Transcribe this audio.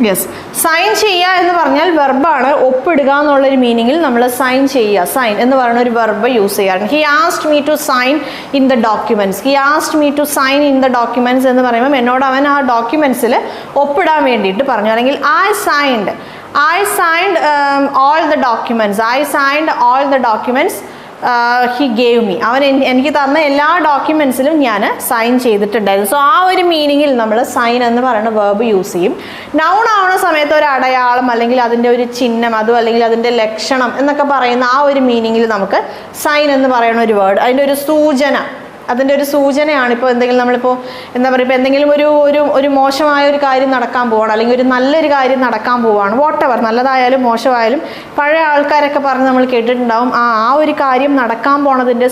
Yes, sign ചെയ്യുക എന്ന് പറഞ്ഞാൽ വെർബാണ്. ഒപ്പിടുക എന്നുള്ളൊരു മീനിങ്ങിൽ നമ്മൾ സൈൻ ചെയ്യുക, സൈൻ എന്ന് പറയുന്ന ഒരു വെർബ് യൂസ് ചെയ്യാറുണ്ട്. He asked me to sign in the documents. He asked me to sign in the documents എന്ന് പറയുമ്പോൾ എന്നോട് അവൻ ആ ഡോക്യുമെന്റ്സിൽ ഒപ്പിടാൻ വേണ്ടിയിട്ട് പറഞ്ഞു. അല്ലെങ്കിൽ I signed all the documents. I signed all the documents he gave me. അവൻ എനിക്ക് തന്ന എല്ലാ ഡോക്യുമെൻറ്റ്സിലും ഞാൻ സൈൻ ചെയ്തിട്ടുണ്ടായിരുന്നു. സോ ആ ഒരു മീനിങ്ങിൽ നമ്മൾ സൈൻ എന്ന് പറയുന്ന വേർബ് യൂസ് ചെയ്യും. നൗൺ ആവുന്ന സമയത്ത് ഒരു അടയാളം അല്ലെങ്കിൽ അതിൻ്റെ ഒരു ചിഹ്നം, അതും അല്ലെങ്കിൽ അതിൻ്റെ ലക്ഷണം എന്നൊക്കെ പറയുന്ന ആ ഒരു മീനിങ്ങിൽ നമുക്ക് സൈൻ എന്ന് പറയുന്ന ഒരു വേർഡ്, അതിൻ്റെ ഒരു സൂചന, അതിൻ്റെ ഒരു സൂചനയാണ്. ഇപ്പോൾ എന്തെങ്കിലും നമ്മളിപ്പോൾ എന്താ പറയുക, ഇപ്പോൾ എന്തെങ്കിലും ഒരു മോശമായ ഒരു കാര്യം നടക്കാൻ പോവാണ്, അല്ലെങ്കിൽ ഒരു നല്ലൊരു കാര്യം നടക്കാൻ പോവാണ്, വോട്ടെവർ, നല്ലതായാലും മോശമായാലും പഴയ ആൾക്കാരൊക്കെ പറഞ്ഞ് നമ്മൾ കേട്ടിട്ടുണ്ടാവും ആ ഒരു കാര്യം നടക്കാൻ പോണതിൻ്റെ